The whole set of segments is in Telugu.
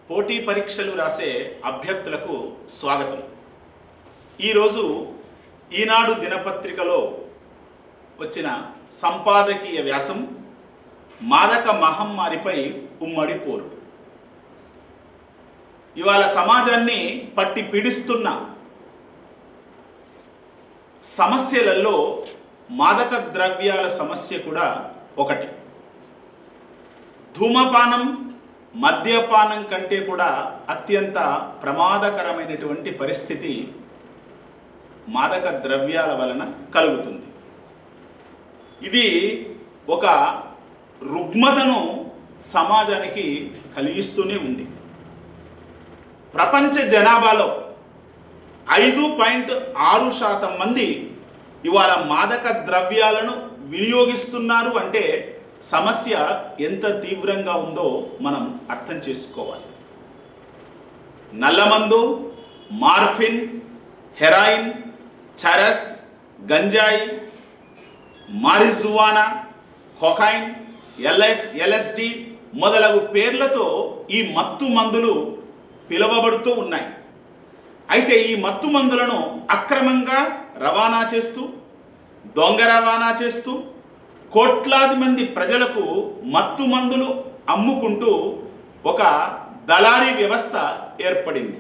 పోటీ పరీక్షలు రాసే అభ్యర్థులకు స్వాగతం. ఈరోజు ఈనాడు దినపత్రికలో వచ్చిన సంపాదకీయ వ్యాసం మాదక మహమ్మారిపై ఉమ్మడి పోరు. ఇవాళ సమాజాన్ని పట్టి పీడిస్తున్న సమస్యలలో మాదక ద్రవ్యాల సమస్య కూడా ఒకటి. ధూమపానం మద్యపానం కంటే కూడా అత్యంత ప్రమాదకరమైనటువంటి పరిస్థితి మాదక ద్రవ్యాల వలన కలుగుతుంది. ఇది ఒక రుగ్మతను సమాజానికి కలిగిస్తూనే ఉంది. ప్రపంచ జనాభాలో 5.6% మంది ఇవాళ మాదక ద్రవ్యాలను వినియోగిస్తున్నారు అంటే సమస్య ఎంత తీవ్రంగా ఉందో మనం అర్థం చేసుకోవాలి. నల్లమందు, మార్ఫిన్, హెరాయిన్, చరస్, గంజాయి, మారిజువానా, కొకైన్, ఎల్ఎస్డి మొదలగు పేర్లతో ఈ మత్తు మందులు పిలువబడుతూ ఉన్నాయి. అయితే ఈ మత్తు మందులను అక్రమంగా రవాణా చేస్తూ, దొంగ రవాణా చేస్తూ కోట్లాది మంది ప్రజలకు మత్తు మందులు అమ్ముకుంటూ ఒక దళారీ వ్యవస్థ ఏర్పడింది.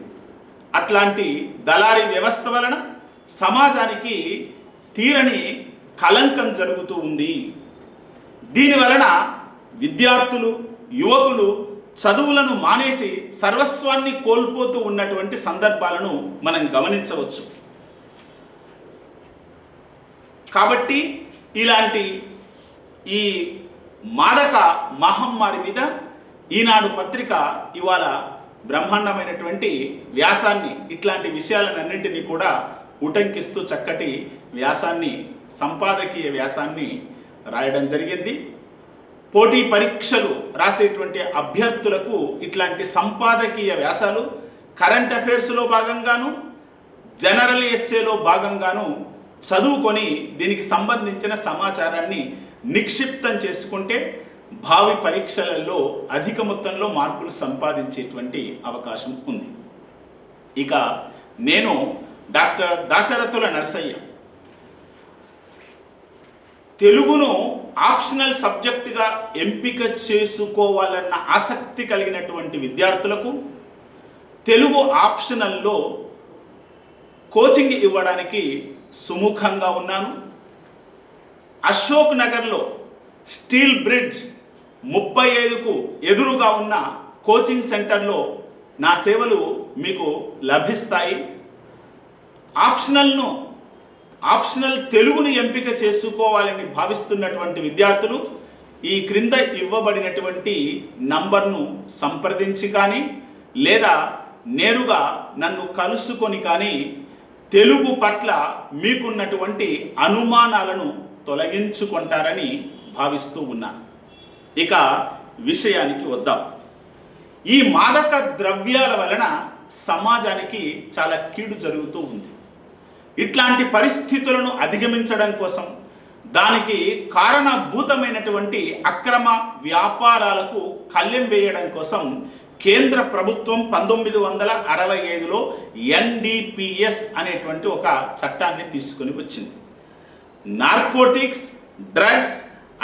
అట్లాంటి దళారీ వ్యవస్థ వలన సమాజానికి తీరని కళంకం జరుగుతూ ఉంది. దీనివలన విద్యార్థులు, యువకులు చదువులను మానేసి సర్వస్వాన్ని కోల్పోతూ ఉన్నటువంటి సందర్భాలను మనం గమనించవచ్చు. కాబట్టి ఇలాంటి ఈ మాదక మహమ్మారి మీద ఈనాడు పత్రిక ఇవాళ బ్రహ్మాండమైనటువంటి వ్యాసాన్ని, ఇట్లాంటి విషయాలన్నింటినీ కూడా ఉటంకిస్తూ చక్కటి వ్యాసాన్ని, సంపాదకీయ వ్యాసాన్ని రాయడం జరిగింది. పోటీ పరీక్షలు రాసేటువంటి అభ్యర్థులకు ఇట్లాంటి సంపాదకీయ వ్యాసాలు కరెంట్ అఫైర్స్లో భాగంగాను, జనరల్ ఎస్సేలో భాగంగాను చదువుకొని దీనికి సంబంధించిన సమాచారాన్ని నిక్షిప్తం చేసుకుంటే భావి పరీక్షలలో అధిక మొత్తంలో మార్కులు సంపాదించేటువంటి అవకాశం ఉంది. ఇక నేను డాక్టర్ దాశరథుల నరసయ్య. తెలుగును ఆప్షనల్ సబ్జెక్టుగా ఎంపిక చేసుకోవాలన్న ఆసక్తి కలిగినటువంటి విద్యార్థులకు తెలుగు ఆప్షనల్లో కోచింగ్ ఇవ్వడానికి సుముఖంగా ఉన్నాను. అశోక్ నగర్లో స్టీల్ బ్రిడ్జ్ 35కు ఎదురుగా ఉన్న కోచింగ్ సెంటర్లో నా సేవలు మీకు లభిస్తాయి. ఆప్షనల్ తెలుగుని ఎంపిక చేసుకోవాలని భావిస్తున్నటువంటి విద్యార్థులు ఈ క్రింద ఇవ్వబడినటువంటి నంబర్ను సంప్రదించి కానీ లేదా నేరుగా నన్ను కలుసుకొని కానీ తెలుగు పట్ల మీకున్నటువంటి అనుమానాలను తొలగించుకుంటారని భావిస్తూ ఉన్నాను. ఇక విషయానికి వద్దాం. ఈ మాదక ద్రవ్యాల వలన సమాజానికి చాలా కీడు జరుగుతూ ఉంది. ఇట్లాంటి పరిస్థితులను అధిగమించడం కోసం, దానికి కారణభూతమైనటువంటి అక్రమ వ్యాపారాలకు కళ్ళెం వేయడం కోసం కేంద్ర ప్రభుత్వం 1965లో NDPS అనేటువంటి ఒక చట్టాన్ని తీసుకొని వచ్చింది. Narcotics, drugs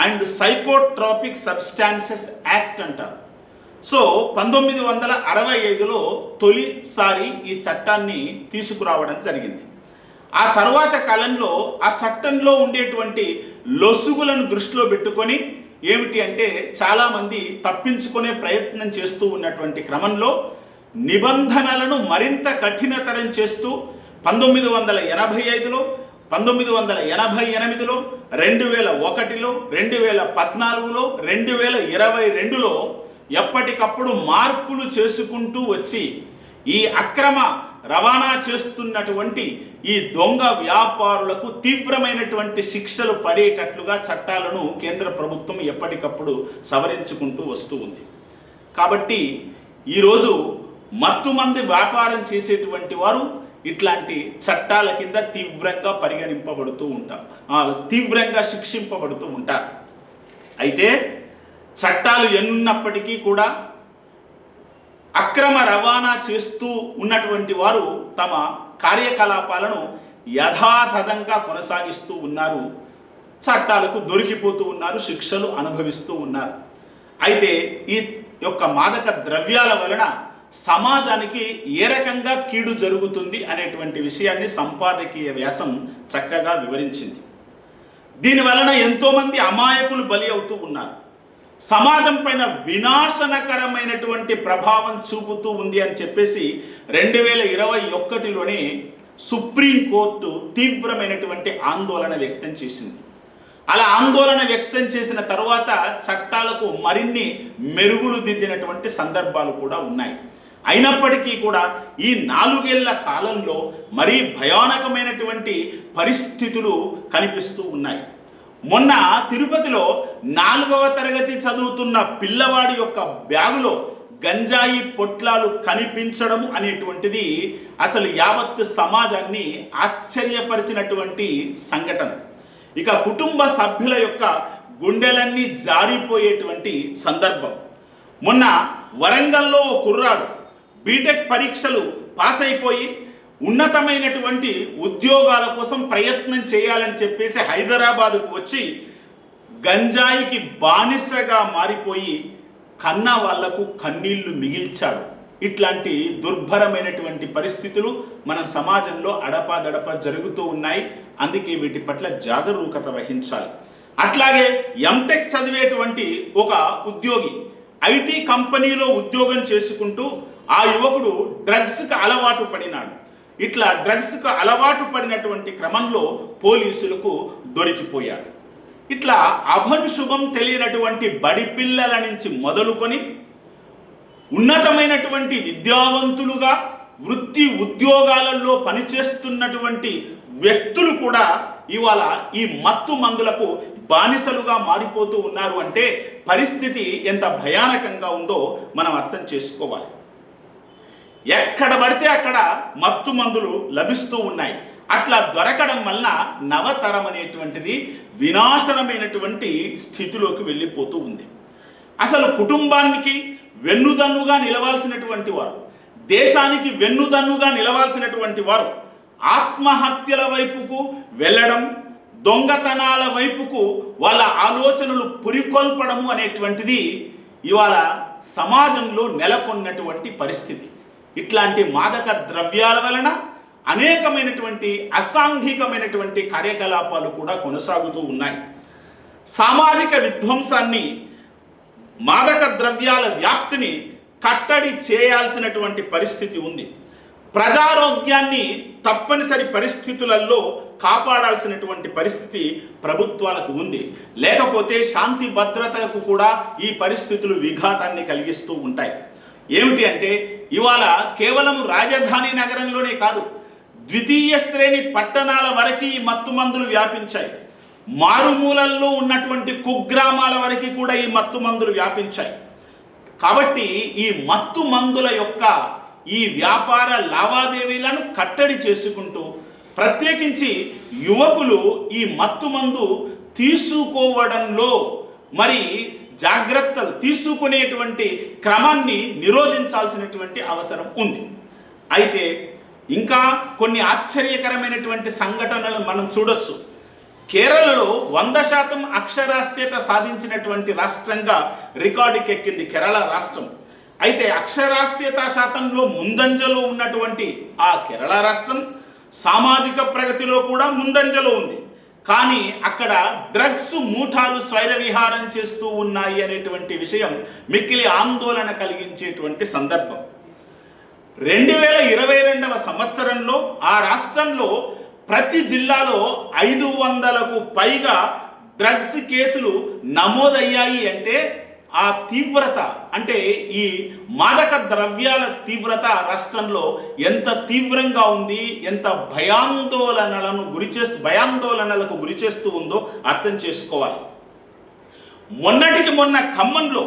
and psychotropic substances act అంటారు. సో 1965లో తొలిసారి ఈ చట్టాన్ని తీసుకురావడం జరిగింది. ఆ తర్వాత కాలంలో ఆ చట్టంలో ఉండేటువంటి లొసుగులను దృష్టిలో పెట్టుకొని ఏమిటి అంటే చాలామంది తప్పించుకునే ప్రయత్నం చేస్తూ ఉన్నటువంటి క్రమంలో నిబంధనలను మరింత కఠినతరం చేస్తూ 1985లో, 1988లో, 2001లో, 2014లో, 2022లో ఎప్పటికప్పుడు మార్పులు చేసుకుంటూ వచ్చి ఈ అక్రమ రవాణా చేస్తున్నటువంటి ఈ దొంగ వ్యాపారులకు తీవ్రమైనటువంటి శిక్షలు పడేటట్లుగా చట్టాలను కేంద్ర ప్రభుత్వం ఎప్పటికప్పుడు సవరించుకుంటూ వస్తూ ఉంది. కాబట్టి ఈరోజు మత్తుమంది వ్యాపారం చేసేటువంటి వారు ఇట్లాంటి చట్టాల కింద తీవ్రంగా పరిగణింపబడుతూ ఉంటారు, తీవ్రంగా శిక్షింపబడుతూ ఉంటారు. అయితే చట్టాలు ఎన్నున్నప్పటికీ కూడా అక్రమ రవాణా చేస్తూ ఉన్నటువంటి వారు తమ కార్యకలాపాలను యథాతథంగా కొనసాగిస్తూ ఉన్నారు, చట్టాలకు దొరికిపోతూ ఉన్నారు, శిక్షలు అనుభవిస్తూ ఉన్నారు. అయితే ఈ యొక్క మాదక ద్రవ్యాల వలన సమాజానికి ఏ రకంగా కీడు జరుగుతుంది అనేటువంటి విషయాన్ని సంపాదకీయ వ్యాసం చక్కగా వివరించింది. దీనివలన ఎంతోమంది అమాయకులు బలి అవుతూ ఉన్నారు, సమాజం పైన వినాశనకరమైనటువంటి ప్రభావం చూపుతూ ఉంది అని చెప్పేసి 2021లోనే సుప్రీంకోర్టు తీవ్రమైనటువంటి ఆందోళన వ్యక్తం చేసింది. అలా ఆందోళన వ్యక్తం చేసిన తర్వాత చట్టాలకు మరిన్ని మెరుగులు దిద్దినటువంటి సందర్భాలు కూడా ఉన్నాయి. అయినప్పటికీ కూడా ఈ 4 ఏళ్ల కాలంలో మరీ భయానకమైనటువంటి పరిస్థితులు కనిపిస్తూ ఉన్నాయి. మొన్న తిరుపతిలో 4వ తరగతి చదువుతున్న పిల్లవాడి యొక్క బ్యాగులో గంజాయి పొట్లాలు కనిపించడం అనేటువంటిది అసలు యావత్ సమాజాన్ని ఆశ్చర్యపరిచినటువంటి సంఘటన. ఇక కుటుంబ సభ్యుల యొక్క గుండెలన్నీ జారిపోయేటువంటి సందర్భం. మొన్న వరంగల్లో ఓ కుర్రాడు బీటెక్ పరీక్షలు పాస్ అయిపోయి ఉన్నతమైనటువంటి ఉద్యోగాల కోసం ప్రయత్నం చేయాలని చెప్పేసి హైదరాబాదుకు వచ్చి గంజాయికి బానిసగా మారిపోయి కన్న వాళ్లకు కన్నీళ్లు మిగిల్చాడు. ఇట్లాంటి దుర్భరమైనటువంటి పరిస్థితులు మన సమాజంలో అడపాదడపా జరుగుతూ ఉన్నాయి. అందుకే వీటి పట్ల జాగరూకత వహించాలి. అట్లాగే ఎంటెక్ చదివేటువంటి ఒక ఉద్యోగి ఐటీ కంపెనీలో ఉద్యోగం చేసుకుంటూ ఆ యువకుడు డ్రగ్స్కి అలవాటు పడినాడు. ఇట్లా డ్రగ్స్కు అలవాటు పడినటువంటి క్రమంలో పోలీసులకు దొరికిపోయాడు. ఇట్లా అభంశుభం తెలియనటువంటి బడి పిల్లల నుంచి మొదలుకొని ఉన్నతమైనటువంటి విద్యావంతులుగా వృత్తి ఉద్యోగాలలో పనిచేస్తున్నటువంటి వ్యక్తులు కూడా ఇవాళ ఈ మత్తు మందులకు బానిసలుగా మారిపోతూ ఉన్నారు. అంటే పరిస్థితి ఎంత భయానకంగా ఉందో మనం అర్థం చేసుకోవాలి. ఎక్కడ పడితే అక్కడ మత్తు మందులు లభిస్తూ ఉన్నాయి. అట్లా దొరకడం వలన నవతరం అనేటువంటిది వినాశనమైనటువంటి స్థితిలోకి వెళ్ళిపోతూ ఉంది. అసలు కుటుంబానికి వెన్నుదన్నుగా నిలవాల్సినటువంటి వారు, దేశానికి వెన్నుదన్నుగా నిలవాల్సినటువంటి వారు ఆత్మహత్యల వైపుకు వెళ్ళడం, దొంగతనాల వైపుకు వాళ్ళ ఆలోచనలు పురికొల్పడము అనేటువంటిది ఇవాళ సమాజంలో నెలకొన్నటువంటి పరిస్థితి. ఇట్లాంటి మాదక ద్రవ్యాల వలన అనేకమైనటువంటి అసాంఘికమైనటువంటి కార్యకలాపాలు కూడా కొనసాగుతూ ఉన్నాయి. సామాజిక విధ్వంసాన్ని, మాదక ద్రవ్యాల వ్యాప్తిని కట్టడి చేయాల్సినటువంటి పరిస్థితి ఉంది. ప్రజారోగ్యాన్ని తప్పనిసరి పరిస్థితులలో కాపాడాల్సినటువంటి పరిస్థితి ప్రభుత్వాలకు ఉంది. లేకపోతే శాంతి భద్రతలకు కూడా ఈ పరిస్థితులు విఘాతాన్ని కలిగిస్తూ ఉంటాయి. ఏమిటి అంటే ఇవాళ కేవలం రాజధాని నగరంలోనే కాదు, ద్వితీయ శ్రేణి పట్టణాల వరకు ఈ మత్తు మందులు వ్యాపించాయి. మారుమూలల్లో ఉన్నటువంటి కుగ్రామాల వరకు కూడా ఈ మత్తు మందులు వ్యాపించాయి. కాబట్టి ఈ మత్తు మందుల యొక్క ఈ వ్యాపార లావాదేవీలను కట్టడి చేసుకుంటూ ప్రత్యేకించి యువకులు ఈ మత్తు మందు తీసుకోవడంలో మరి జాగ్రత్తలు తీసుకునేటువంటి క్రమాన్ని నిరోధించాల్సినటువంటి అవసరం ఉంది. అయితే ఇంకా కొన్ని ఆశ్చర్యకరమైనటువంటి సంఘటనలు మనం చూడొచ్చు. కేరళలో 100% అక్షరాస్యత సాధించినటువంటి రాష్ట్రంగా రికార్డుకి ఎక్కింది కేరళ రాష్ట్రం. అయితే అక్షరాస్యత శాతంలో ముందంజలో ఉన్నటువంటి ఆ కేరళ రాష్ట్రం సామాజిక ప్రగతిలో కూడా ముందంజలో ఉంది. కానీ అక్కడ డ్రగ్స్ మూఠాలు స్వైర విహారం చేస్తూ ఉన్నాయి అనేటువంటి విషయం మిక్కిలి ఆందోళన కలిగించేటువంటి సందర్భం. 2022వ సంవత్సరంలో ఆ రాష్ట్రంలో ప్రతి జిల్లాలో 500కు పైగా డ్రగ్స్ కేసులు నమోదయ్యాయి. అంటే ఆ తీవ్రత, అంటే ఈ మాదక ద్రవ్యాల తీవ్రత రాష్ట్రంలో ఎంత తీవ్రంగా ఉంది, ఎంత భయాందోళనలకు గురి చేస్తూ ఉందో అర్థం చేసుకోవాలి. మొన్నటికి మొన్న ఖమ్మంలో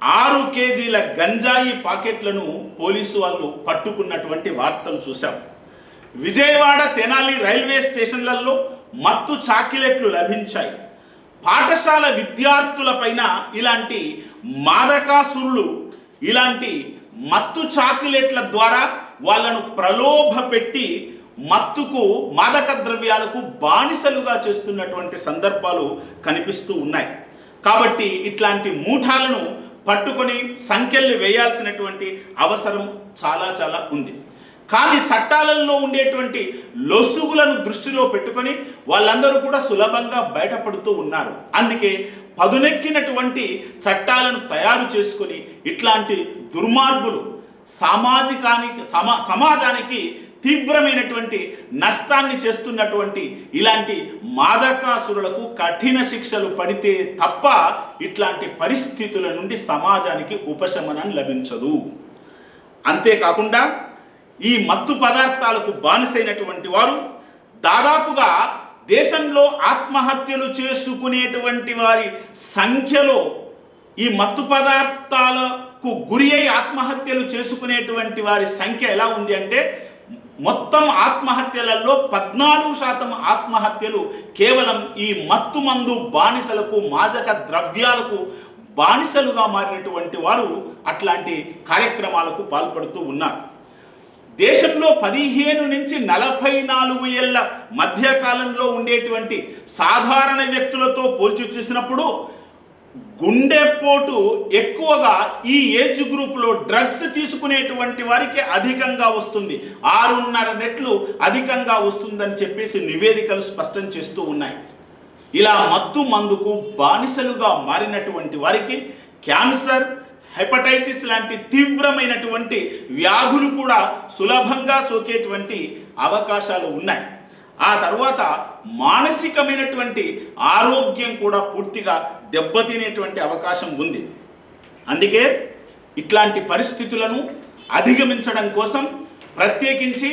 6 కేజీల గంజాయి పాకెట్లను పోలీసు వాళ్ళు పట్టుకున్నటువంటి వార్తలు చూశాం. విజయవాడ తెనాలి రైల్వే స్టేషన్లలో మత్తు చాకిలెట్లు లభించాయి. పాఠశాల విద్యార్థులపైన ఇలాంటి మాదకాసురులు, ఇలాంటి మత్తు చాక్లెట్ల ద్వారా వాళ్ళను ప్రలోభ పెట్టి మత్తుకు మాదక ద్రవ్యాలకు బానిసలుగా చేస్తున్నటువంటి సందర్భాలు కనిపిస్తూ ఉన్నాయి. కాబట్టి ఇట్లాంటి మూఠాలను పట్టుకొని సంఖ్యలు వేయాల్సినటువంటి అవసరం చాలా చాలా ఉంది. కానీ చట్టాలలో ఉండేటువంటి లొసుగులను దృష్టిలో పెట్టుకొని వాళ్ళందరూ కూడా సులభంగా బయటపడుతూ ఉన్నారు. అందుకే పదునెక్కినటువంటి చట్టాలను తయారు చేసుకొని ఇట్లాంటి దుర్మార్గులు సమాజానికి తీవ్రమైనటువంటి నష్టాన్ని చేస్తున్నటువంటి ఇలాంటి మాదకాసురులకు కఠిన శిక్షలు పడితే తప్ప ఇట్లాంటి పరిస్థితుల నుండి సమాజానికి ఉపశమనం లభించదు. అంతేకాకుండా ఈ మత్తు పదార్థాలకు బానిసైనటువంటి వారు దాదాపుగా దేశంలో ఆత్మహత్యలు చేసుకునేటువంటి వారి సంఖ్యలో ఈ మత్తు పదార్థాలకు గురి అయి ఆత్మహత్యలు చేసుకునేటువంటి వారి సంఖ్య ఎలా ఉంది అంటే మొత్తం ఆత్మహత్యలలో 14% ఆత్మహత్యలు కేవలం ఈ మత్తు మందు బానిసలకు మాదక ద్రవ్యాలకు బానిసలుగా మారినటువంటి వారు అట్లాంటి కార్యక్రమాలకు పాల్పడుతూ ఉన్నారు. దేశంలో 15 నుంచి 44 ఏళ్ల మధ్యకాలంలో ఉండేటువంటి సాధారణ వ్యక్తులతో పోల్చి చూసినప్పుడు గుండెపోటు ఎక్కువగా ఈ ఏజ్ గ్రూప్లో డ్రగ్స్ తీసుకునేటువంటి వారికి అధికంగా వస్తుంది. 6.5 రెట్లు అధికంగా వస్తుందని చెప్పేసి నివేదికలు స్పష్టం చేస్తూ ఉన్నాయి. ఇలా మత్తు మందుకు బానిసలుగా మారినటువంటి వారికి క్యాన్సర్, హెపటైటిస్ లాంటి తీవ్రమైనటువంటి వ్యాధులు కూడా సులభంగా సోకేటువంటి అవకాశాలు ఉన్నాయి. ఆ తర్వాత మానసికమైనటువంటి ఆరోగ్యం కూడా పూర్తిగా దెబ్బతినేటువంటి అవకాశం ఉంది. అందుకే ఇట్లాంటి పరిస్థితులను అధిగమించడం కోసం ప్రత్యేకించి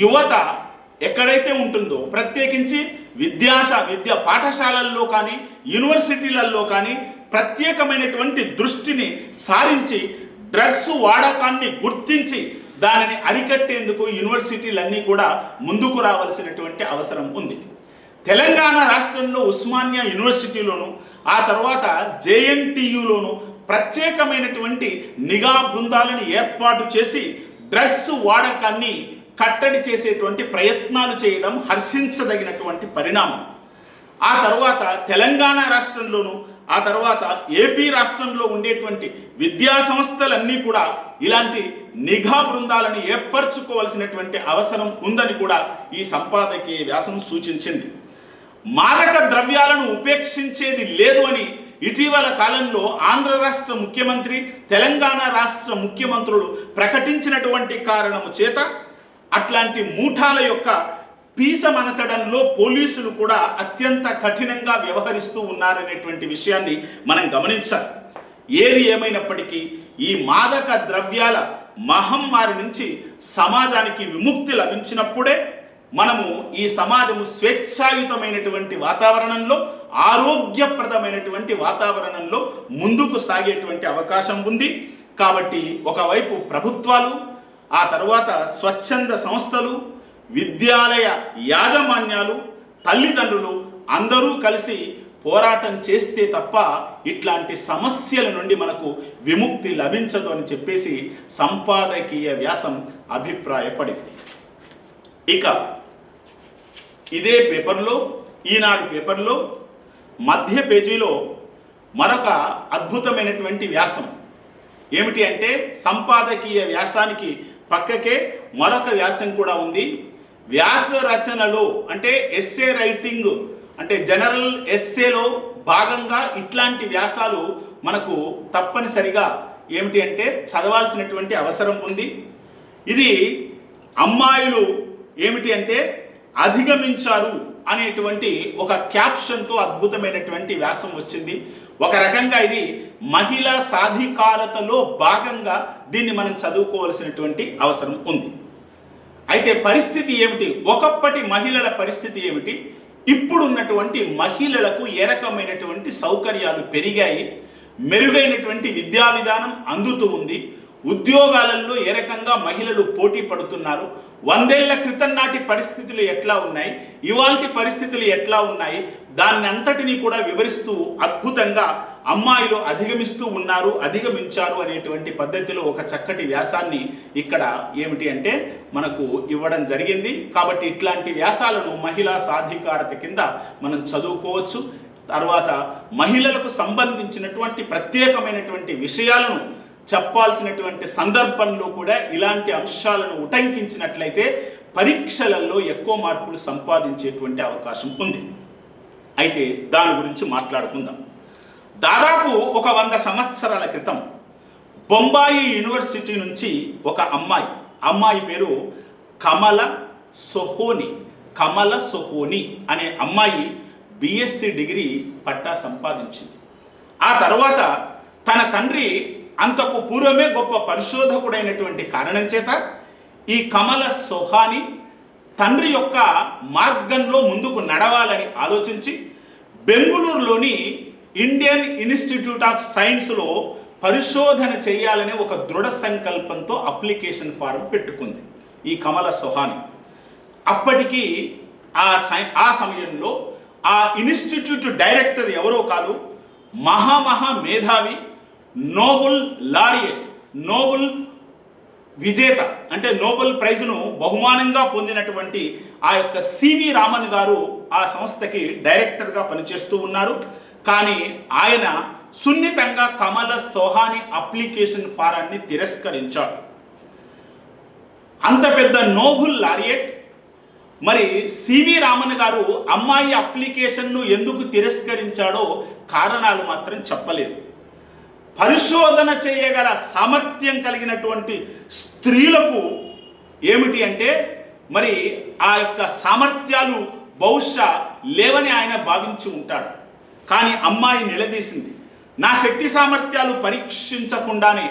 యువత ఎక్కడైతే ఉంటుందో ప్రత్యేకించి విద్యా పాఠశాలల్లో కానీ యూనివర్సిటీలలో కానీ ప్రత్యేకమైనటువంటి దృష్టిని సారించి డ్రగ్స్ వాడకాన్ని గుర్తించి దానిని అరికట్టేందుకు యూనివర్సిటీలన్నీ కూడా ముందుకు రావాల్సినటువంటి అవసరం ఉంది. తెలంగాణ రాష్ట్రంలో ఉస్మానియా యూనివర్సిటీలోను ఆ తర్వాత జేఎన్టీయులోను ప్రత్యేకమైనటువంటి నిఘా బృందాలను ఏర్పాటు చేసి డ్రగ్స్ వాడకాన్ని కట్టడి చేసేటువంటి ప్రయత్నాలు చేయడం హర్షించదగినటువంటి పరిణామం. ఆ తర్వాత తెలంగాణ రాష్ట్రంలోను ఆ తర్వాత ఏపీ రాష్ట్రంలో ఉండేటువంటి విద్యా సంస్థలన్నీ కూడా ఇలాంటి నిఘా బృందాలను ఏర్పరచుకోవాల్సినటువంటి అవసరం ఉందని కూడా ఈ సంపాదకీయ వ్యాసం సూచించింది. మాదక ద్రవ్యాలను ఉపేక్షించేది లేదు అని ఇటీవల కాలంలో ఆంధ్ర రాష్ట్ర ముఖ్యమంత్రి, తెలంగాణ రాష్ట్ర ముఖ్యమంత్రులు ప్రకటించినటువంటి కారణము చేత అట్లాంటి మూఠాల యొక్క పీచమనచడంలో పోలీసులు కూడా అత్యంత కఠినంగా వ్యవహరిస్తూ ఉన్నారనేటువంటి విషయాన్ని మనం గమనించాలి. ఏది ఏమైనప్పటికీ ఈ మాదక ద్రవ్యాల మహమ్మారి నుంచి సమాజానికి విముక్తి లభించినప్పుడే మనము ఈ సమాజము స్వేచ్ఛాయుతమైనటువంటి వాతావరణంలో, ఆరోగ్యప్రదమైనటువంటి వాతావరణంలో ముందుకు సాగేటువంటి అవకాశం ఉంది. కాబట్టి ఒకవైపు ప్రభుత్వాలు, ఆ తర్వాత స్వచ్ఛంద సంస్థలు, విద్యాలయ యాజమాన్యాలు, తల్లిదండ్రులు అందరూ కలిసి పోరాటం చేస్తే తప్ప ఇట్లాంటి సమస్యల నుండి మనకు విముక్తి లభించదు అని చెప్పేసి సంపాదకీయ వ్యాసం అభిప్రాయపడింది. ఇక ఇదే పేపర్లో, ఈనాడు పేపర్లో మధ్య పేజీలో మరొక అద్భుతమైనటువంటి వ్యాసం ఏమిటి అంటే సంపాదకీయ వ్యాసానికి పక్కకే మరొక వ్యాసం కూడా ఉంది. వ్యాస రచనలో అంటే ఎస్సే రైటింగ్ అంటే జనరల్ ఎస్సేలో భాగంగా ఇట్లాంటి వ్యాసాలు మనకు తప్పనిసరిగా ఏమిటి అంటే చదవాల్సినటువంటి అవసరం ఉంది. ఇది అమ్మాయిలు ఏమిటి అంటే అధిగమించారు అనేటువంటి ఒక క్యాప్షన్తో అద్భుతమైనటువంటి వ్యాసం వచ్చింది. ఒక రకంగా ఇది మహిళా సాధికారతలో భాగంగా దీన్ని మనం చదువుకోవాల్సినటువంటి అవసరం ఉంది. అయితే పరిస్థితి ఏమిటి, ఒకప్పటి మహిళల పరిస్థితి ఏమిటి, ఇప్పుడున్నటువంటి మహిళలకు ఏ రకమైనటువంటి సౌకర్యాలు పెరిగాయి, మెరుగైనటువంటి విద్యా విధానం అందుతూ ఉంది, ఉద్యోగాలలో ఏ రకంగా మహిళలు పోటీ పడుతున్నారు, 100 ఏళ్ల క్రితం నాటి పరిస్థితులు ఎట్లా ఉన్నాయి, ఇవాల్టి పరిస్థితులు ఎట్లా ఉన్నాయి, దాన్ని అంతటినీ కూడా వివరిస్తూ అద్భుతంగా అమ్మాయిలు అధిగమిస్తూ ఉన్నారు, అధిగమించారు అనేటువంటి పద్ధతిలో ఒక చక్కటి వ్యాసాన్ని ఇక్కడ ఏమిటి అంటే మనకు ఇవ్వడం జరిగింది. కాబట్టి ఇట్లాంటి వ్యాసాలను మహిళా సాధికారత కింద మనం చదువుకోవచ్చు. తర్వాత మహిళలకు సంబంధించినటువంటి ప్రత్యేకమైనటువంటి విషయాలను చెప్పాల్సినటువంటి సందర్భంలో కూడా ఇలాంటి అంశాలను ఉటంకించినట్లయితే పరీక్షలలో ఎక్కువ మార్కులు సంపాదించేటువంటి అవకాశం ఉంది. అయితే దాని గురించి మాట్లాడుకుందాం. దాదాపు ఒక 100 సంవత్సరాల క్రితం బొంబాయి యూనివర్సిటీ నుంచి ఒక అమ్మాయి పేరు కమల సోహోని అనే అమ్మాయి బిఎస్సి డిగ్రీ పట్టా సంపాదించింది. ఆ తర్వాత తన తండ్రి అంతకు పూర్వమే గొప్ప పరిశోధకుడైనటువంటి కారణం చేత ఈ కమల సోహాని తండ్రి యొక్క మార్గంలో ముందుకు నడవాలని ఆలోచించి బెంగుళూరులోని ఇండియన్ ఇన్స్టిట్యూట్ ఆఫ్ సైన్స్లో పరిశోధన చేయాలనే ఒక దృఢ సంకల్పంతో అప్లికేషన్ ఫారం పెట్టుకుంది ఈ కమల సోహాని. అప్పటికి ఆ సమయంలో ఆ ఇన్స్టిట్యూట్ డైరెక్టర్ ఎవరో కాదు, మేధావి, నోబెల్ లారియట్, నోబెల్ విజేత అంటే నోబెల్ ప్రైజ్ను బహుమానంగా పొందినటువంటి ఆ యొక్క సివి రామన్ గారు ఆ సంస్థకి డైరెక్టర్గా పనిచేస్తూ ఉన్నారు. కానీ ఆయన సున్నితంగా కమల సోహాని అప్లికేషన్ ఫారాన్ని తిరస్కరించాడు. అంత పెద్ద నోబెల్ లారియట్ మరి సివి రామన్ గారు అమ్మాయి అప్లికేషన్ను ఎందుకు తిరస్కరించాడో కారణాలు మాత్రం చెప్పలేదు. పరిశోధన చేయగల సామర్థ్యం కలిగినటువంటి స్త్రీలకు ఏమిటి అంటే మరి ఆ యొక్క సామర్థ్యాలు బహుశా లేవని ఆయన భావించి ఉంటాడు. కానీ అమ్మాయి నిలదీసింది, నా శక్తి సామర్థ్యాలు పరీక్షించకుండానే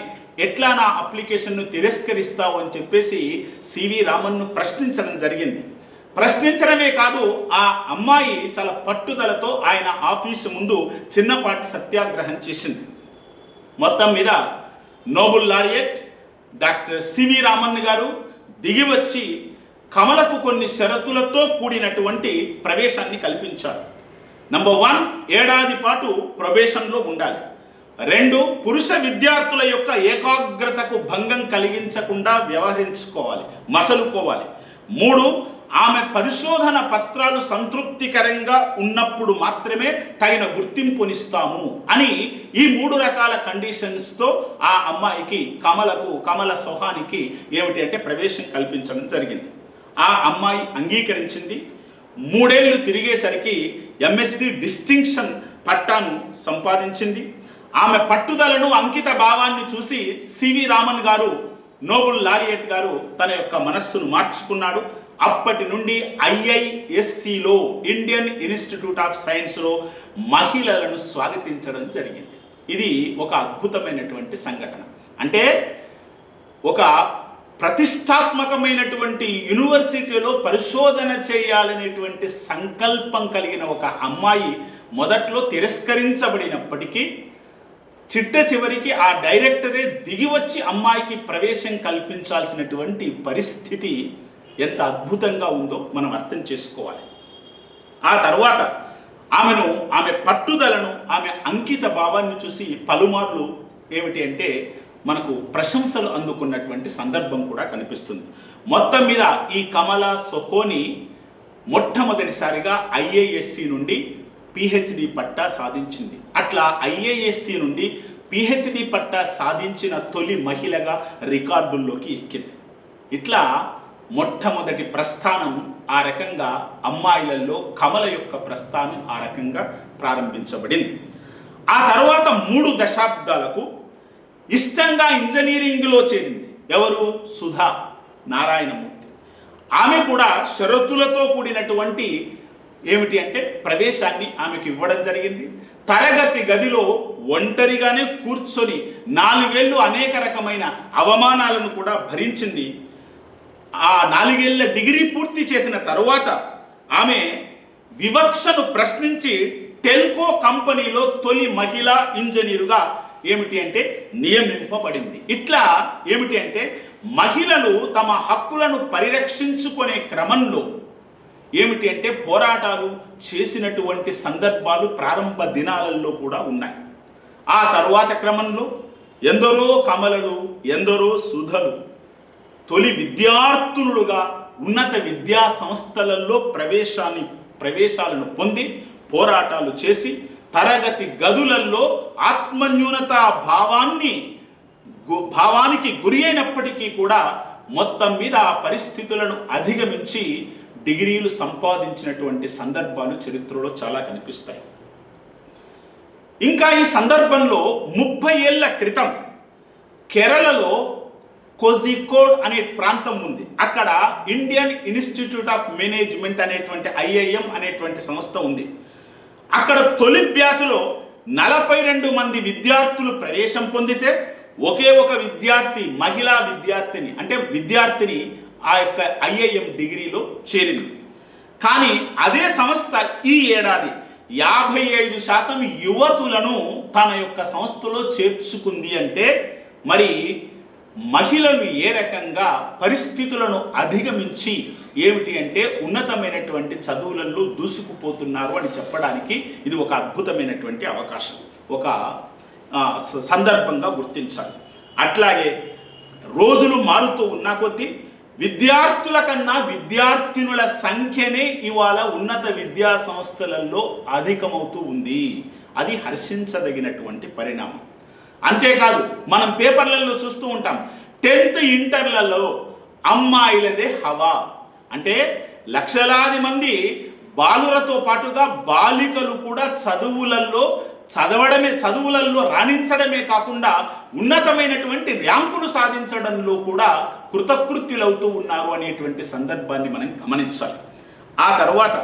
ఎట్లా నా అప్లికేషన్ను తిరస్కరిస్తావు అని చెప్పేసి సివి రామన్ను ప్రశ్నించడం జరిగింది. ప్రశ్నించడమే కాదు, ఆ అమ్మాయి చాలా పట్టుదలతో ఆయన ఆఫీసు ముందు చిన్నపాటి సత్యాగ్రహం చేసింది. మొత్తం మీద Nobel laureate doctor C V Raman గారు దిగి వచ్చి కమలకు కొన్ని షరతులతో కూడినటువంటి ప్రవేశాన్ని కల్పించారు. నంబర్ 1, ఏడాది పాటు ప్రొబేషన్లో ఉండాలి. 2, పురుష విద్యార్థుల యొక్క ఏకాగ్రతకు భంగం కలిగించకుండా వ్యవహరించుకోవాలి, మసలుకోవాలి. 3, ఆమె పరిశోధన పత్రాలు సంతృప్తికరంగా ఉన్నప్పుడు మాత్రమే తగిన గుర్తింపునిస్తాము అని ఈ 3 రకాల కండిషన్స్తో ఆ అమ్మాయికి కమల సోహానికి ఏమిటి అంటే ప్రవేశం కల్పించడం జరిగింది. ఆ అమ్మాయి అంగీకరించింది. 3 ఏళ్ళు తిరిగేసరికి ఎంఎస్సి డిస్టింక్షన్ పట్టాను సంపాదించింది. ఆమె పట్టుదలను, అంకిత భావాన్ని చూసి సివి రామన్ గారు, నోబెల్ లారియట్ గారు తన యొక్క మనస్సును మార్చుకున్నాడు. అప్పటి నుండి IISCలో ఇండియన్ ఇన్స్టిట్యూట్ ఆఫ్ సైన్స్లో మహిళలను స్వాగతించడం జరిగింది. ఇది ఒక అద్భుతమైనటువంటి సంఘటన. అంటే ఒక ప్రతిష్టాత్మకమైనటువంటి యూనివర్సిటీలో పరిశోధన చేయాలనేటువంటి సంకల్పం కలిగిన ఒక అమ్మాయి మొదట్లో తిరస్కరించబడినప్పటికీ చిట్ట చివరికి ఆ డైరెక్టరే దిగి వచ్చి అమ్మాయికి ప్రవేశం కల్పించాల్సినటువంటి పరిస్థితి ఎంత అద్భుతంగా ఉందో మనం అర్థం చేసుకోవాలి. ఆ తర్వాత ఆమె పట్టుదలను, ఆమె అంకిత భావాన్ని చూసి పలుమార్లు ఏమిటి అంటే మనకు ప్రశంసలు అందుకున్నటువంటి సందర్భం కూడా కనిపిస్తుంది. మొత్తం మీద ఈ కమల సోహోని మొట్టమొదటిసారిగా IISc నుండి PhD పట్టా సాధించింది. అట్లా IISc నుండి PhD పట్టా సాధించిన తొలి మహిళగా రికార్డుల్లోకి ఎక్కింది. ఇట్లా మొట్టమొదటి ప్రస్థానం ఆ రకంగా అమ్మాయిలలో కమల యొక్క ప్రస్థానం ఆ రకంగా ప్రారంభించబడింది. ఆ తర్వాత 3 దశాబ్దాలకు ఇష్టంగా ఇంజనీరింగ్లో చేరింది. ఎవరు? సుధా నారాయణమూర్తి. ఆమె కూడా షరతులతో కూడినటువంటి ఏమిటి అంటే ప్రవేశాన్ని ఆమెకు ఇవ్వడం జరిగింది. తరగతి గదిలో ఒంటరిగానే కూర్చొని 4 ఏళ్ళు అనేక రకమైన అవమానాలను కూడా భరించింది. ఆ 4 ఏళ్ల డిగ్రీ పూర్తి చేసిన తరువాత ఆమె వివక్షను ప్రశ్నించి టెల్కో కంపెనీలో తొలి మహిళా ఇంజనీరుగా ఏమిటి అంటే నియమింపబడింది. ఇట్లా ఏమిటి అంటే మహిళలు తమ హక్కులను పరిరక్షించుకునే క్రమంలో ఏమిటి అంటే పోరాటాలు చేసినటువంటి సందర్భాలు ప్రారంభ దినాలలో కూడా ఉన్నాయి. ఆ తరువాత క్రమంలో ఎందరో కమలలు, ఎందరో సుధలు తొలి విద్యార్థులుగా ఉన్నత విద్యా సంస్థలలో ప్రవేశాలను పొంది పోరాటాలు చేసి తరగతి గదులలో ఆత్మన్యూనత భావానికి గురి అయినప్పటికీ కూడా మొత్తం మీద ఆ పరిస్థితులను అధిగమించి డిగ్రీలు సంపాదించినటువంటి సందర్భాలు చరిత్రలో చాలా కనిపిస్తాయి. ఇంకా ఈ సందర్భంలో 30 ఏళ్ల క్రితం కేరళలో కోజికోడ్ అనే ప్రాంతం ఉంది. అక్కడ ఇండియన్ ఇన్స్టిట్యూట్ ఆఫ్ మేనేజ్మెంట్ అనేటువంటి IIM అనేటువంటి సంస్థ ఉంది. అక్కడ తొలి బ్యాచ్లో 42 మంది విద్యార్థులు ప్రవేశం పొందితే ఒకే ఒక విద్యార్థి, మహిళా విద్యార్థిని ఆ యొక్క IIM డిగ్రీలో చేరింది. కానీ అదే సంస్థ ఈ ఏడాది 55% యువతులను తన యొక్క సంస్థలో చేర్చుకుంది. అంటే మరి మహిళలు ఏ రకంగా పరిస్థితులను అధిగమించి ఏమిటి అంటే ఉన్నతమైనటువంటి చదువులలో దూసుకుపోతున్నారు అని చెప్పడానికి ఇది ఒక అద్భుతమైనటువంటి అవకాశం, ఒక సందర్భంగా గుర్తించాలి. అట్లాగే రోజులు మారుతూ ఉన్న కొద్దీ విద్యార్థుల కన్నా విద్యార్థినుల సంఖ్యనే ఇవాళ ఉన్నత విద్యా సంస్థలలో అధికమవుతూ ఉంది. అది హర్షించదగినటువంటి పరిణామం. అంతేకాదు మనం పేపర్లలో చూస్తూ ఉంటాం, 10th ఇంటర్లలో అమ్మాయిలదే హవా. అంటే లక్షలాది మంది బాలురతో పాటుగా బాలికలు కూడా చదువులలో రాణించడమే కాకుండా ఉన్నతమైనటువంటి ర్యాంకులు సాధించడంలో కూడా కృతకృత్యులవుతూ ఉన్నారు అనేటువంటి సందర్భాన్ని మనం గమనించాలి. ఆ తర్వాత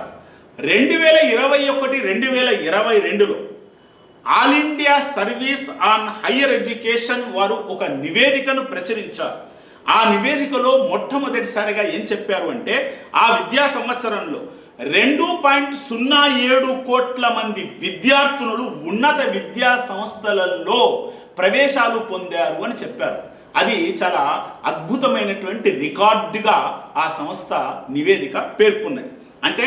2021-2022లో all India service on higher education వారు ఒక నివేదికను ప్రచురించారు. ఆ నివేదికలో మొట్టమొదటిసారిగా ఏం చెప్పారు అంటే ఆ విద్యా సంవత్సరంలో 2.07 కోట్ల మంది విద్యార్థులు ఉన్నత విద్యా సంస్థలలో ప్రవేశాలు పొందారు అని చెప్పారు. అది చాలా అద్భుతమైనటువంటి రికార్డుగా ఆ సంస్థ నివేదిక పేర్కొన్నది. అంటే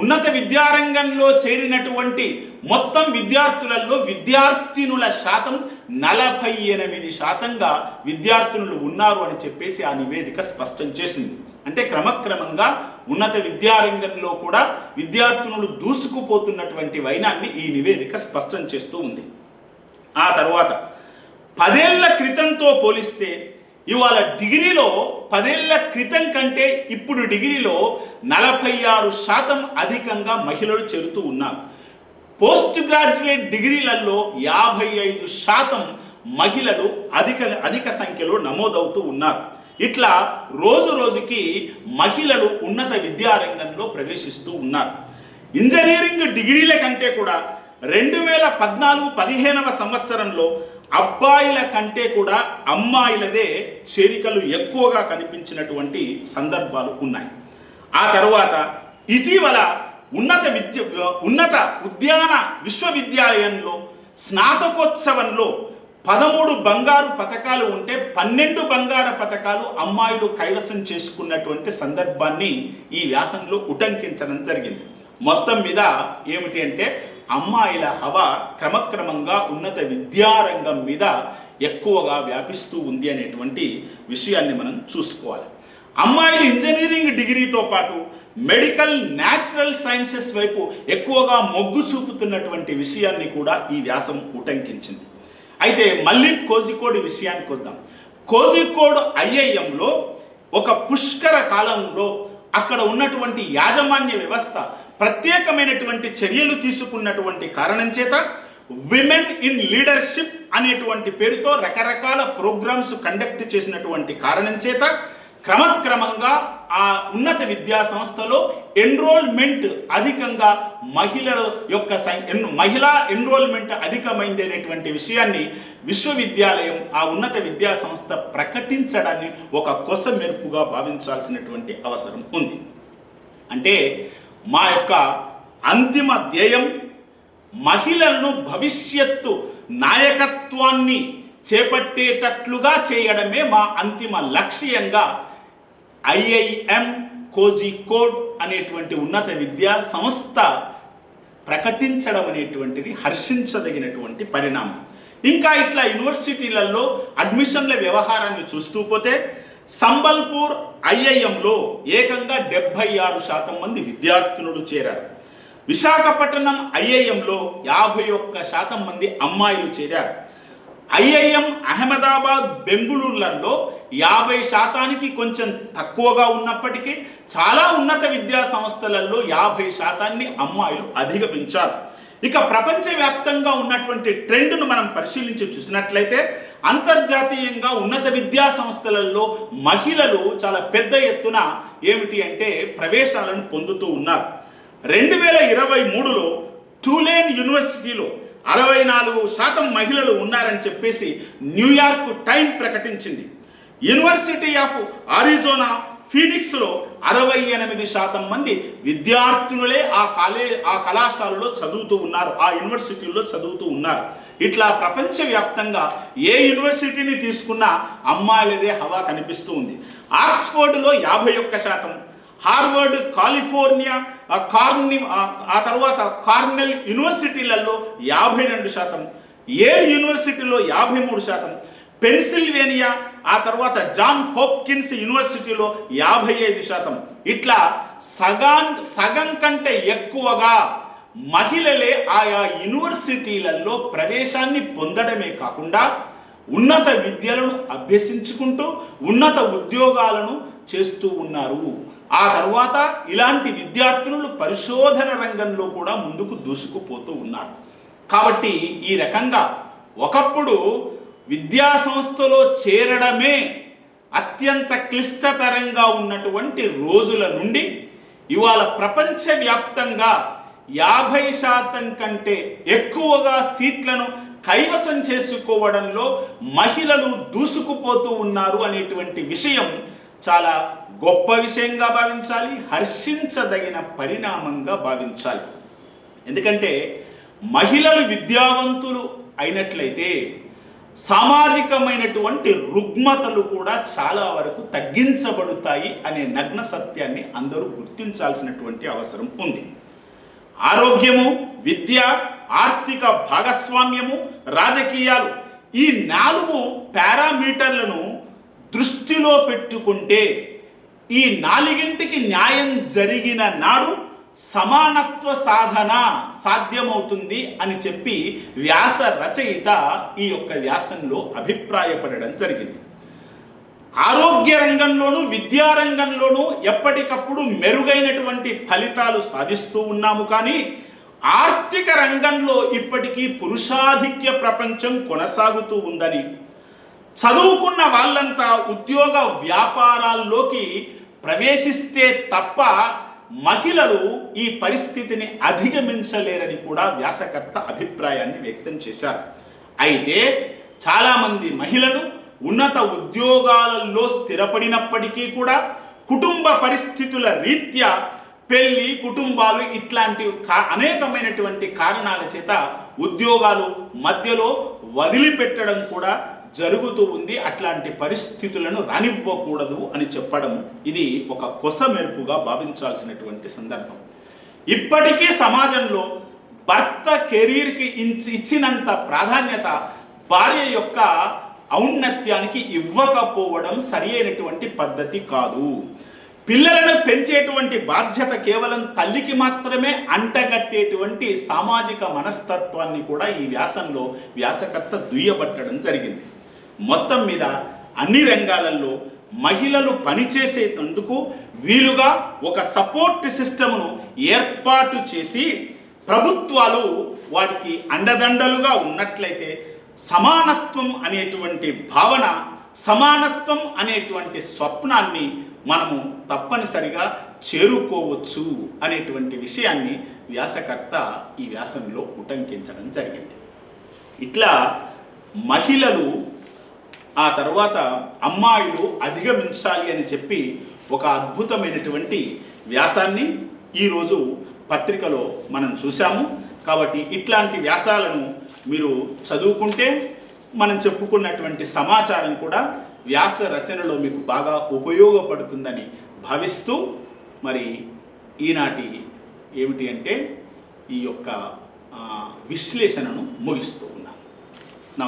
ఉన్నత విద్యారంగంలో చేరినటువంటి మొత్తం విద్యార్థులలో విద్యార్థినుల శాతం 48%గా విద్యార్థినులు ఉన్నారు అని చెప్పేసి ఆ నివేదిక స్పష్టం చేసింది. అంటే క్రమక్రమంగా ఉన్నత విద్యారంగంలో కూడా విద్యార్థినులు దూసుకుపోతున్నటువంటి వైనాన్ని ఈ నివేదిక స్పష్టం చేస్తూ ఉంది. ఆ తర్వాత 10 ఏళ్ల క్రితంతో పోలిస్తే ఇవాళ డిగ్రీలో 10 ఏళ్ల క్రితం కంటే ఇప్పుడు డిగ్రీలో 46% అధికంగా మహిళలు చేరుతూ ఉన్నారు. పోస్ట్ గ్రాడ్యుయేట్ డిగ్రీలలో 55% మహిళలు అధిక సంఖ్యలో నమోదవుతూ ఉన్నారు. ఇట్లా రోజు రోజుకి మహిళలు ఉన్నత విద్యారంగంలో ప్రవేశిస్తూ ఉన్నారు. ఇంజనీరింగ్ డిగ్రీల కంటే కూడా 2014-15 సంవత్సరంలో అబ్బాయిల కంటే కూడా అమ్మాయిలదే చేరికలు ఎక్కువగా కనిపించినటువంటి సందర్భాలు ఉన్నాయి. ఆ తరువాత ఇటీవల ఉన్నత ఉద్యాన విశ్వవిద్యాలయంలో స్నాతకోత్సవంలో 13 బంగారు పతకాలు ఉంటే 12 బంగారు పతకాలు అమ్మాయిలు కైవసం చేసుకున్నటువంటి సందర్భాన్ని ఈ వ్యాసంలో ఉటంకించడం జరిగింది. మొత్తం మీద ఏమిటి అంటే అమ్మాయిల హవా క్రమక్రమంగా ఉన్నత విద్యారంగం మీద ఎక్కువగా వ్యాపిస్తూ ఉంది అనేటువంటి విషయాన్ని మనం చూసుకోవాలి. అమ్మాయిలు ఇంజనీరింగ్ డిగ్రీతో పాటు మెడికల్, న్యాచురల్ సైన్సెస్ వైపు ఎక్కువగా మొగ్గు చూపుతున్నటువంటి విషయాన్ని కూడా ఈ వ్యాసం ఉటంకించింది. అయితే మళ్ళీ కోజికోడ్ విషయానికి వద్దాం. కోజికోడ్ IIMలో ఒక పుష్కర కాలంలో అక్కడ ఉన్నటువంటి యాజమాన్య వ్యవస్థ ప్రత్యేకమైనటువంటి చర్యలు తీసుకున్నటువంటి కారణం చేత విమెన్ ఇన్ లీడర్షిప్ అనేటువంటి పేరుతో రకరకాల ప్రోగ్రామ్స్ కండక్ట్ చేసినటువంటి కారణం చేత క్రమక్రమంగా ఆ ఉన్నత విద్యా సంస్థలో ఎన్రోల్మెంట్ అధికంగా మహిళా ఎన్రోల్మెంట్ అధికమైంది అనేటువంటి విషయాన్ని విశ్వవిద్యాలయం ఆ ఉన్నత విద్యా సంస్థ ప్రకటించడాన్ని ఒక కొస మెరుపుగా భావించాల్సినటువంటి అవసరం ఉంది. అంటే మా యొక్క అంతిమ ధ్యేయం మహిళలను భవిష్యత్తు నాయకత్వాన్ని చేపట్టేటట్లుగా చేయడమే మా అంతిమ లక్ష్యంగా IIM కోజికోడ్ అనేటువంటి ఉన్నత విద్యా సంస్థ ప్రకటించడం అనేటువంటిది హర్షించదగినటువంటి పరిణామం. ఇంకా ఇట్లా యూనివర్సిటీలలో అడ్మిషన్ల వ్యవహారాన్ని చూస్తూ పోతే సంబల్పూర్ ఐఐఎంలో ఏకంగా 76% మంది విద్యార్థినులు చేరారు. విశాఖపట్నం ఐఐఎంలో 51% మంది అమ్మాయిలు చేరారు. ఐఐఎం అహ్మదాబాద్, బెంగుళూరులలో 50%కి కొంచెం తక్కువగా ఉన్నప్పటికీ చాలా ఉన్నత విద్యా సంస్థలలో 50%ని అమ్మాయిలు అధిగమించారు. ఇక ప్రపంచవ్యాప్తంగా ఉన్నటువంటి ట్రెండ్ను మనం పరిశీలించి చూసినట్లయితే అంతర్జాతీయంగా ఉన్నత విద్యా సంస్థలలో మహిళలు చాలా పెద్ద ఎత్తున ఏమిటి అంటే ప్రవేశాలను పొందుతూ ఉన్నారు. 2023లో టూలేన్ యూనివర్సిటీలో 64% మహిళలు ఉన్నారని చెప్పేసి న్యూయార్క్ టైమ్ ప్రకటించింది. యూనివర్సిటీ ఆఫ్ అరిజోనా ఫీనిక్స్లో 68% మంది విద్యార్థినులే ఆ కళాశాలలో చదువుతూ ఉన్నారు, ఆ యూనివర్సిటీలో చదువుతూ ఉన్నారు. ఇట్లా ప్రపంచవ్యాప్తంగా ఏ యూనివర్సిటీని తీసుకున్నా అమ్మాయిలదే హవా కనిపిస్తూ ఉంది. ఆక్స్ఫోర్డ్లో 51%, హార్వర్డ్, కాలిఫోర్నియా, ఆ తర్వాత కార్నెల్ యూనివర్సిటీలలో 52%, ఏల్ యూనివర్సిటీలో 53%, పెన్సిల్వేనియా, ఆ తర్వాత జాన్ హోప్కిన్స్ యూనివర్సిటీలో 55%. ఇట్లా సగం కంటే ఎక్కువగా మహిళలే ఆయా యూనివర్సిటీలలో ప్రవేశాన్ని పొందడమే కాకుండా ఉన్నత విద్యలను అభ్యసించుకుంటూ ఉన్నత ఉద్యోగాలను చేస్తూ ఉన్నారు. ఆ తర్వాత ఇలాంటి విద్యార్థులు పరిశోధన రంగంలో కూడా ముందుకు దూసుకుపోతూ ఉన్నారు. కాబట్టి ఈ రకంగా ఒకప్పుడు విద్యా సంస్థలో చేరడమే అత్యంత క్లిష్టతరంగా ఉన్నటువంటి రోజుల నుండి ఇవాళ ప్రపంచవ్యాప్తంగా 50% కంటే ఎక్కువగా సీట్లను కైవసం చేసుకోవడంలో మహిళలు దూసుకుపోతూ ఉన్నారు అనేటువంటి విషయం చాలా గొప్ప విషయంగా భావించాలి, హర్షించదగిన పరిణామంగా భావించాలి. ఎందుకంటే మహిళలు విద్యావంతులు అయినట్లయితే సామాజికమైనటువంటి రుగ్మతలు కూడా చాలా వరకు తగ్గించబడతాయి అనే నగ్న సత్యాన్ని అందరూ గుర్తించాల్సినటువంటి అవసరం ఉంది. ఆరోగ్యము, విద్య, ఆర్థిక భాగస్వామ్యము, రాజకీయాలు, ఈ 4 పారామీటర్లను దృష్టిలో పెట్టుకుంటే ఈ 4ంటికి న్యాయం జరిగిన నాడు సమానత్వ సాధన సాధ్యమవుతుంది అని చెప్పి వ్యాస రచయిత ఈ యొక్క వ్యాసంలో అభిప్రాయపడడం జరిగింది. ఆరోగ్య రంగంలోనూ విద్యారంగంలోనూ ఎప్పటికప్పుడు మెరుగైనటువంటి ఫలితాలు సాధిస్తూ ఉన్నాము. కానీ ఆర్థిక రంగంలో ఇప్పటికీ పురుషాధిక్య ప్రపంచం కొనసాగుతూ ఉందని, చదువుకున్న వాళ్ళంతా ఉద్యోగ వ్యాపారాల్లోకి ప్రవేశిస్తే తప్ప మహిళలు ఈ పరిస్థితిని అధిగమించలేరని కూడా వ్యాసకర్త అభిప్రాయాన్ని వ్యక్తం చేశారు. అయితే చాలామంది మహిళలు ఉన్నత ఉద్యోగాలలో స్థిరపడినప్పటికీ కూడా కుటుంబ పరిస్థితుల రీత్యా పెళ్లి, కుటుంబాలు ఇట్లాంటి అనేకమైనటువంటి కారణాల చేత ఉద్యోగాలు మధ్యలో వదిలిపెట్టడం కూడా జరుగుతూ ఉంది. అట్లాంటి పరిస్థితులను రానివ్వకూడదు అని చెప్పడం ఇది ఒక కొసమెరుపుగా భావించాల్సినటువంటి సందర్భం. ఇప్పటికీ సమాజంలో భర్త కెరీర్కి ఇచ్చినంత ప్రాధాన్యత భార్య యొక్క ఔన్నత్యానికి ఇవ్వకపోవడం సరి అయినటువంటి పద్ధతి కాదు. పిల్లలను పెంచేటువంటి బాధ్యత కేవలం తల్లికి మాత్రమే అంటగట్టేటువంటి సామాజిక మనస్తత్వాన్ని కూడా ఈ వ్యాసంలో వ్యాసకర్త దుయ్యబట్టడం జరిగింది. మొత్తం మీద అన్ని రంగాలలో మహిళలు పనిచేసేందుకు వీలుగా ఒక సపోర్ట్ సిస్టమ్ను ఏర్పాటు చేసి ప్రభుత్వాలు వాటికి అండదండలుగా ఉన్నట్లయితే సమానత్వం అనేటువంటి భావన, సమానత్వం అనేటువంటి స్వప్నాన్ని మనము తప్పనిసరిగా చేరుకోవచ్చు అనేటువంటి విషయాన్ని వ్యాసకర్త ఈ వ్యాసంలో ఉటంకించడం జరిగింది. ఇట్లా మహిళలు ఆ తర్వాత అమ్మాయిలు అధిగమించాలి అని చెప్పి ఒక అద్భుతమైనటువంటి వ్యాసాన్ని ఈరోజు పత్రికలో మనం చూసాము. కాబట్టి ఇట్లాంటి వ్యాసాలను మీరు చదువుకుంటే మనం చెప్పుకున్నటువంటి సమాచారం కూడా వ్యాస రచనలో మీకు బాగా ఉపయోగపడుతుందని భావిస్తూ మరి ఈనాటి ఏమిటి అంటే ఈ యొక్క విశ్లేషణను ముగిస్తూ